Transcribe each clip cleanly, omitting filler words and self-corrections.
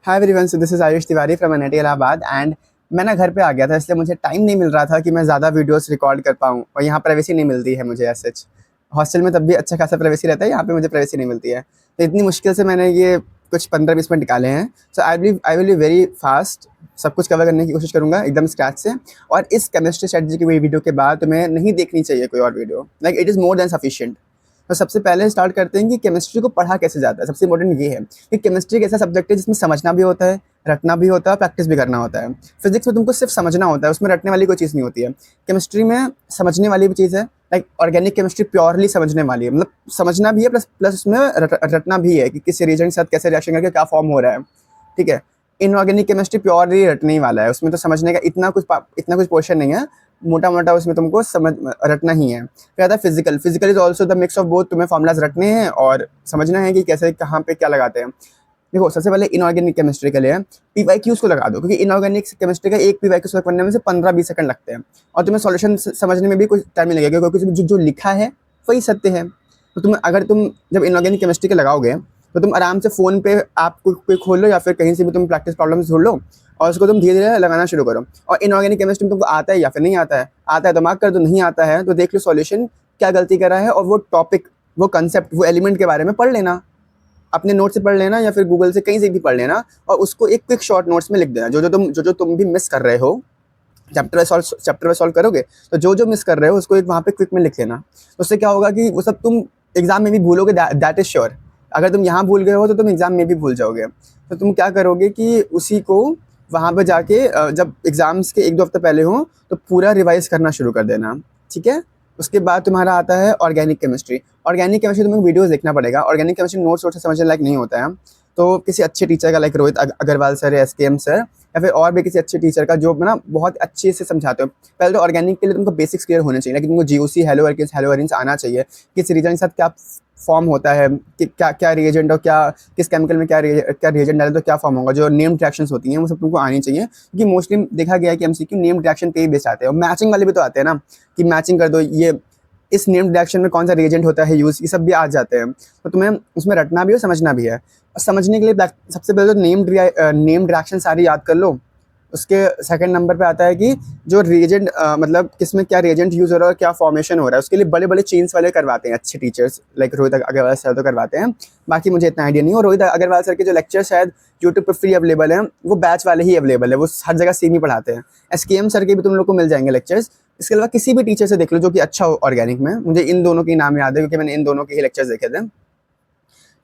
Hi everyone, so this is Ayush Tiwari from NIT Allahabad and मैं ना घर पे आ गया था, इसलिए मुझे टाइम नहीं मिल रहा था कि मैं ज़्यादा वीडियोस रिकॉर्ड कर पाऊँ। और यहाँ प्राइवेसी नहीं मिलती है मुझे ऐसे। हॉस्टल में तब भी अच्छा खासा प्राइवेसी रहता है, यहाँ पे मुझे प्राइवेसी नहीं मिलती है। तो इतनी मुश्किल से मैंने ये कुछ 15-20 मिनट निकाले हैं। So I will be very fast, सब कुछ कवर करने की कोशिश करूँगा एकदम स्क्रैच से। और इस केमिस्ट्री स्ट्रेटजी की वीडियो के बाद तुम्हें नहीं देखनी चाहिए कोई और video, like it is more than sufficient. तो सबसे पहले स्टार्ट करते हैं कि केमिस्ट्री को पढ़ा कैसे जाता है। सबसे इंपॉर्टेंट ये है कि केमिस्ट्री एक ऐसा सब्जेक्ट है जिसमें समझना भी होता है, रटना भी होता है, प्रैक्टिस भी करना होता है। फिजिक्स में तुमको सिर्फ समझना होता है, उसमें रटने वाली कोई चीज़ नहीं होती है। केमिस्ट्री में समझने वाली भी चीज़ है, लाइक ऑर्गेनिक केमिस्ट्री प्योरली समझने वाली है, मतलब समझना भी है प्लस प्लस उसमें रटना भी है कि किस रिएजेंट के साथ कैसे रिएक्शन करके क्या फॉर्म हो रहा है। ठीक है। इनऑर्गेनिक केमिस्ट्री प्योरली रटने ही वाला है, उसमें तो समझने का इतना कुछ पोर्शन नहीं है, मोटा मोटा उसमें तुमको समझ रटना ही है। फिर आता है physical. Physical is also the mix of both, तुम्हें फॉर्मुलाज रटने हैं और समझना है कि कैसे कहाँ पे क्या लगाते हैं। देखो, सबसे पहले इनऑर्गेनिक केमिस्ट्री के लिए पीवाईक्यूज को लगा दो, क्योंकि इनऑर्गेनिक केमिस्ट्री का एक पीवाईक्यू सॉल्व करने में से 15-20 सेकंड लगते हैं और तुम्हें सॉल्यूशन समझने में भी कुछ टाइम नहीं लगेगा, क्योंकि जो लिखा है वही सत्य है। तो अगर तुम जब इनऑर्गेनिक केमिस्ट्री के लगाओगे तो तुम आराम से फ़ोन पे ऐप कोई खोल लो या फिर कहीं से भी तुम प्रैक्टिस प्रॉब्लम्स ढूंढ लो और उसको तुम धीरे धीरे लगाना शुरू करो। और इनऑर्गेनिक केमिस्ट्री में तुमको आता है या फिर नहीं आता है तो मार्क कर दो, नहीं आता है तो देख लो सॉल्यूशन क्या गलती करा है और वो टॉपिक, वो कंसेप्ट, वो एलिमेंट के बारे में पढ़ लेना, अपने नोट से पढ़ लेना या फिर गूगल से कहीं से भी पढ़ लेना और उसको एक क्विक शॉर्ट नोट्स में लिख देना। जो तुम भी मिस कर रहे हो चैप्टर वाइज सॉल्व करोगे तो जो मिस कर रहे हो उसको एक वहाँ पे क्विक में लिख लेना। उससे क्या होगा कि वो सब तुम एग्जाम में भी भूलोगे, दैट इज श्योर। अगर तुम यहाँ भूल गए हो तो तुम एग्जाम में भी भूल जाओगे। तो तुम क्या करोगे कि उसी को वहाँ पे जाके जब एग्जाम्स के 1-2 हफ्ते पहले हो तो पूरा रिवाइज करना शुरू कर देना। ठीक है। उसके बाद तुम्हारा आता है ऑर्गेनिक केमिस्ट्री। ऑर्गेनिक केमिस्ट्री तुम्हें वीडियोस देखना पड़ेगा। ऑर्गेनिक केमिस्ट्री नोट्स से समझने लायक नहीं होता है, तो किसी अच्छे टीचर का, लाइक रोहित अग्रवाल सर या SKM सर या फिर और भी किसी अच्छे टीचर का जो ना बहुत अच्छे से समझाते हो। पहले तो ऑर्गेनिक के लिए तुमको बेसिक्स क्लियर होने चाहिए, लेकिन तुमको GOC, हेलो अरेंज आना चाहिए, किस रीजन के साथ क्या फॉर्म होता है, कि क्या रिएजेंट और क्या किस केमिकल में क्या रिएजेंट डाले तो क्या फॉर्म होगा, जो नेम्ड रिएक्शंस होती हैं वो सब तुमको आनी चाहिए। क्योंकि मोस्टली देखा गया है कि MCQ नेम्ड रिएक्शन पे ही बेस्ड आते हैं। और मैचिंग वाले भी तो आते हैं ना, कि मैचिंग कर दो, ये इस नेम्ड रिएक्शन में कौन सा रिएजेंट होता है यूज, ये सब भी आ जाते हैं। तो तुम्हें उसमें रटना भी और समझना भी है। और समझने के लिए सबसे पहले तो नेम्ड रिएक्शन सारी याद कर लो। उसके सेकंड नंबर पे आता है कि जो रिएजेंट, मतलब किसमें क्या रिएजेंट यूज़ हो रहा है और क्या फॉर्मेशन हो रहा है, उसके लिए बड़े बड़े चेन्स वाले करवाते हैं अच्छे teachers, like Rohit Agarwal sir तो करवाते हैं। बाकी मुझे इतना आइडिया नहीं। और रोहित अग्रवाल सर के जो लेक्चर शायद यूट्यूब पर फ्री अवेलेबल हैं, वो बैच वाले ही अवेलेबल है, वो हर जगह सेम ही पढ़ाते हैं। SKM सर के भी तुम लोग को मिल जाएंगे लेक्चर्स। इसके अलावा किसी भी टीचर से देख लो जो कि अच्छा हो ऑर्गेनिक में। मुझे इन दोनों के नाम याद है क्योंकि मैंने इन दोनों के ही लेक्चर्स देखे थे।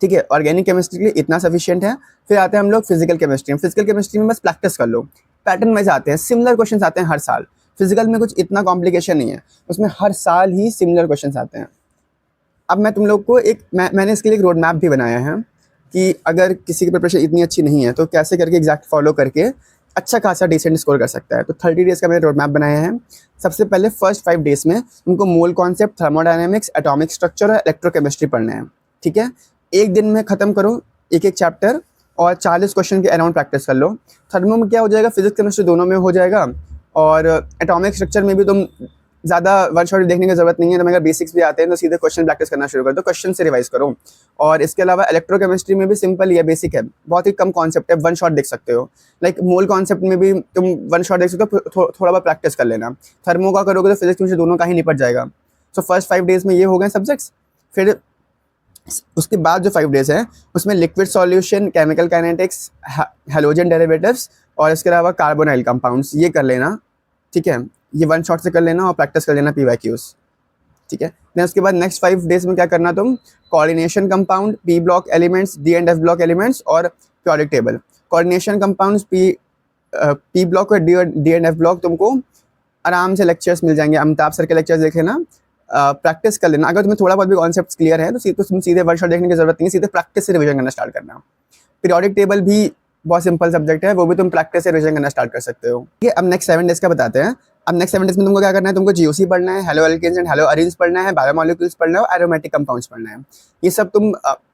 ठीक है। ऑर्गेनिक केमिस्ट्री के लिए इतना सफिशिएंट है। फिर आते हैं हम लोग फिजिकल केमिस्ट्री में। फिजिकल केमिस्ट्री में बस प्रैक्टिस कर लो, पैटर्न वाइज आते हैं, सिमिलर क्वेश्चंस आते हैं हर साल। फिजिकल में कुछ इतना कॉम्प्लिकेशन नहीं है, उसमें हर साल ही सिमिलर क्वेश्चंस आते हैं। अब मैं तुम लोग को मैंने इसके लिए एक रोड मैप भी बनाया है कि अगर किसी की प्रिपरेशन इतनी अच्छी नहीं है तो कैसे करके एग्जैक्ट फॉलो करके अच्छा खासा डिसेंट स्कोर कर सकता है। तो 30 डेज़ का मैंने रोड मैप बनाया है। सबसे पहले फर्स्ट 5 डेज़ में उनको mole concept, thermodynamics, atomic structure और इलेक्ट्रोकेमिस्ट्री पढ़ना है। ठीक है। एक दिन में ख़त्म करो एक चैप्टर और 40 क्वेश्चन के अराउंड प्रैक्टिस कर लो। थर्मो में क्या हो जाएगा, फिजिक्स केमिस्ट्री दोनों में हो जाएगा। और एटॉमिक स्ट्रक्चर में भी तुम ज़्यादा वन शॉट देखने की जरूरत नहीं है। तो अगर बेसिक्स भी आते हैं तो सीधे क्वेश्चन प्रैक्टिस करना शुरू कर दो, क्वेश्चन से रिवाइज करो। और इसके अलावा इलेक्ट्रोकेमिस्ट्री में भी सिंपल ही है, बेसिक है, बहुत ही कम कॉन्सेप्ट है, वन शॉट देख सकते हो। लाइक मोल कॉन्सेप्ट में भी तुम वन शॉट देख सकते हो, थोड़ा बहुत प्रैक्टिस कर लेना। थर्मो का करोगे तो फिजिक्स केमिस्ट्री दोनों का ही निपट जाएगा। सो फर्स्ट 5 डेज़ में ये हो गए सब्जेक्ट्स। फिर उसके बाद जो 5 डेज़ हैं उसमें liquid solution, chemical kinetics, halogen derivatives और इसके अलावा कार्बोनाइल कंपाउंड्स, ये कर लेना। ठीक है। ये वन शॉट से कर लेना और प्रैक्टिस कर लेना PYQs। ठीक है। देन उसके बाद नेक्स्ट 5 डेज़ में क्या करना, तुम coordination compound, P block elements, D and F block elements और periodic table. Coordination compounds, P block और D एंड F ब्लॉक तुमको आराम से लेक्चर्स मिल जाएंगे। अमिताभ सर के लेक्चर्स देखे ना, प्रैक्टिस कर लेना। अगर तुम्हें थोड़ा बहुत भी कॉन्सेप्ट क्लियर है तो तुम सीधे वन शॉट देखने की जरूरत नहीं है, सीधे प्रैक्टिस से रिविजन करना स्टार्ट करना। पीरियोडिक टेबल भी बहुत सिंपल सब्जेक्ट है, वो भी तुम प्रैक्टिस से रिविजन करना स्टार्ट कर सकते हो। ठीक है। अब नेक्स्ट 7 डेज़ का बताते हैं। अब नेक्स्ट 7 डेज़ में तुमको क्या करना है, तुमको GOC पढ़ना है, halo alkanes and halo arenes पढ़ना है, बायोमोलिक्यूल्स पढ़ना है और एरोमेटिक कंपाउंड्स पढ़ना है। ये सब तुम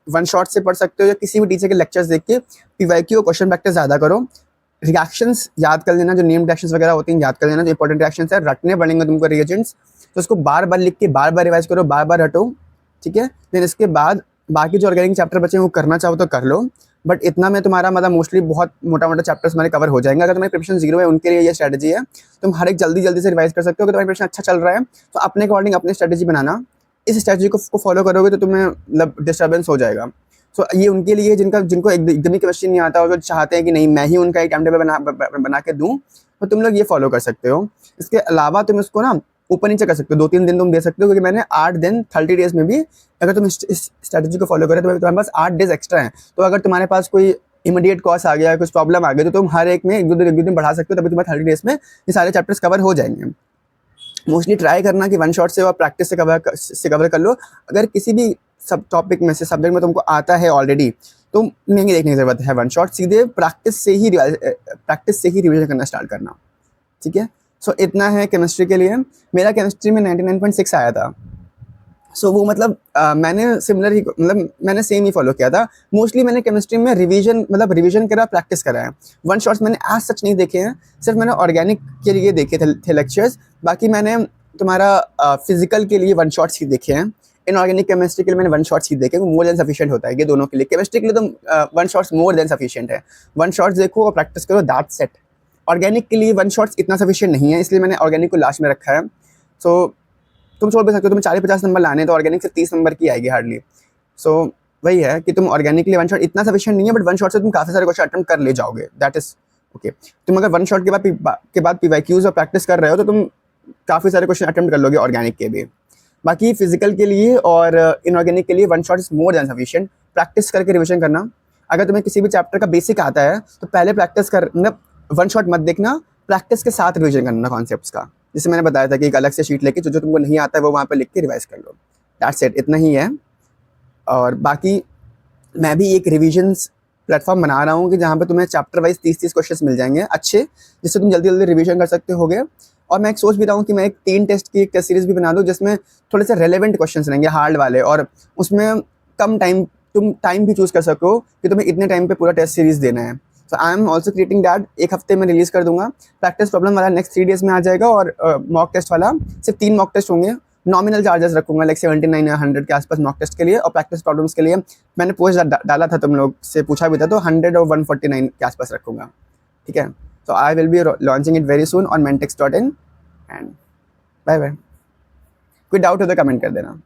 वन शॉट से पढ़ सकते हो या किसी भी टीचर के लेक्चर्स देख के PYQ और क्वेश्चन प्रैक्टिस ज़्यादा करो। रिएक्शंस याद कर लेना, जो नेम्ड रिएक्शंस वगैरह होती हैं याद कर लेना, जो इंपॉर्टेंट रिएक्शंस है। रटने पड़ेंगे तुमको रिएजेंट्स, तो उसको बार बार लिख के बार बार रिवाइज करो, बार बार रटो। ठीक है। देन इसके बाद बाकी जो ऑर्गेनिक चैप्टर बचे हैं वो करना चाहो तो कर लो। बट इतना में तुम्हारा मतलब मोस्टली बहुत मोटा-मोटा चैप्टर्स हमारे कवर हो जाएँगे। अगर तुम्हारी प्रिपरेशन ज़ीरो है, उनके लिए ये स्ट्रैटेजी है, तुम हर एक जल्दी-जल्दी से रिवाइज़ कर सकते हो। अगर तुम्हारी प्रिपरेशन अच्छा चल रहा है, तो अपने अकॉर्डिंग अपनी स्ट्रैटेजी बनाना। इस स्ट्रैटेजी को फॉलो करोगे तो तुम्हें मतलब डिस्टर्बेंस हो जाएगा। सो ये उनके लिए जिनको एकदम ही केमिस्ट्री नहीं आता और जो चाहते हैं कि नहीं मैं ही उनका एक टाइम टेबल बना के दूँ, तो तुम लोग ये फॉलो कर सकते हो। इसके अलावा तुम इसको ना ऊपर-नीचे कर सकते हो, 2-3 दिन तुम दे सकते हो, क्योंकि मैंने 8 दिन 30 डेज़ में भी अगर तुम इस स्ट्रैटेजी को फॉलो करें तो तुम्हारे पास 8 डेज़ एक्स्ट्रा हैं। तो अगर तुम्हारे पास कोई इमीडिएट कॉस्ट आ गया, कुछ प्रॉब्लम आ गई, तो तुम हर एक में 1-2 दिन बढ़ा सकते हो, तभी तुम्हारे 30 डेज़ में ये सारे चैप्टर्स कवर हो जाएँगे। मोस्टली ट्राई करना कि वन शॉट से और प्रैक्टिस से कवर कर लो। अगर किसी भी सब टॉपिक में से सब्जेक्ट में तुमको आता है ऑलरेडी, तो नहीं देखने की ज़रूरत है वन शॉट, सीधे प्रैक्टिस से ही रिविजन करना स्टार्ट करना, ठीक है। सो इतना है केमिस्ट्री के लिए। मेरा केमिस्ट्री में 99.6 आया था। सो वो मतलब मैंने सिमिलर ही मतलब मैंने सेम ही फॉलो किया था। मोस्टली मैंने केमिस्ट्री में रिवीजन करा, प्रैक्टिस करा है। वन शॉट्स मैंने एज सच नहीं देखे हैं, सिर्फ मैंने ऑर्गेनिक के लिए देखे थे लेक्चर्स। बाकी मैंने तुम्हारा फिजिकल के लिए वन शॉट्स ही देखे हैं। इनऑर्गेनिक केमिस्ट्री के लिए मैंने वन शॉट्स ही देखे, मोर देन सफिशिएंट होता है ये दोनों के लिए। केमिस्ट्री के लिए तो one shots more than sufficient है। वन शॉट्स देखो और प्रैक्टिस करो, दैट्स सेट। ऑर्गेनिक के लिए वन शॉट्स इतना सफिशिएंट नहीं है, इसलिए मैंने ऑर्गेनिक को लास्ट में रखा है। सो तुम छोड़ भी सकते हो, तुम्हें 40-50 नंबर लाने, तो ऑर्गेनिक से 30 नंबर की आएगी हार्डली। सो वही है कि तुम ऑर्गेनिक के लिए वन शॉट इतना सफिशिएंट नहीं है, बट वन शॉट से तुम काफ़ी सारे क्वेश्चन अटेम्प्ट कर ले जाओगे, दैट इज ओके। तुम अगर वन शॉट के बाद पीवाईक्यूज और प्रैक्टिस कर रहे हो, तो तुम काफ़ी सारे क्वेश्चन अटेम्प्ट कर लोगे ऑर्गेनिक के भी। बाकी फिजिकल के लिए और इनऑर्गेनिक के लिए one shot is more than sufficient. Practice करके रिविजन करना। अगर तुम्हें किसी भी चैप्टर का बेसिक आता है, तो पहले प्रैक्टिस कर, मतलब वन शॉट मत देखना, प्रैक्टिस के साथ रिविजन करना कॉन्सेप्ट्स का। जैसे मैंने बताया था कि एक अलग से शीट लेके जो तुमको नहीं आता है वो वहाँ पे लिख के रिवाइज कर लो, दैट्स इट, इतना ही है। और बाकी मैं भी एक रिविजन्स प्लेटफॉर्म बना रहा हूँ कि जहाँ पे तुम्हें चैप्टर वाइज 30-30 क्वेश्चन मिल जाएंगे अच्छे, जिससे तुम जल्दी जल्दी रिविजन कर सकते होगे। और मैं एक सोच भी रहा हूँ कि मैं एक 3 टेस्ट की एक टेस्ट सीरीज भी बना दूँ, जिसमें थोड़े से रेलेवेंट क्वेश्चन रहेंगे, हार्ड वाले, और उसमें कम टाइम, तुम टाइम भी चूज़ कर सको कि तुम्हें इतने टाइम पे पूरा टेस्ट सीरीज देना है। So I am also creating that. एक हफ्ते में रिलीज़ कर दूंगा। प्रैक्टिस प्रॉब्लम वाला नेक्स्ट 3 डेज़ में आ जाएगा, और मॉक टेस्ट वाला सिर्फ 3 मॉक टेस्ट होंगे। नॉमिनल चार्जेस रखूंगा, लाइक 79 या 100 के आसपास मॉक टेस्ट के लिए, और प्रैक्टिस प्रॉब्लम्स के लिए मैंने पोस्ट डाला था, तुम लोग से पूछा भी था, तो 100 और 149 के आसपास रखूंगा, ठीक है। So I will be launching it very soon on mentex.in, and bye bye. कोई डाउट हो तो कमेंट कर देना।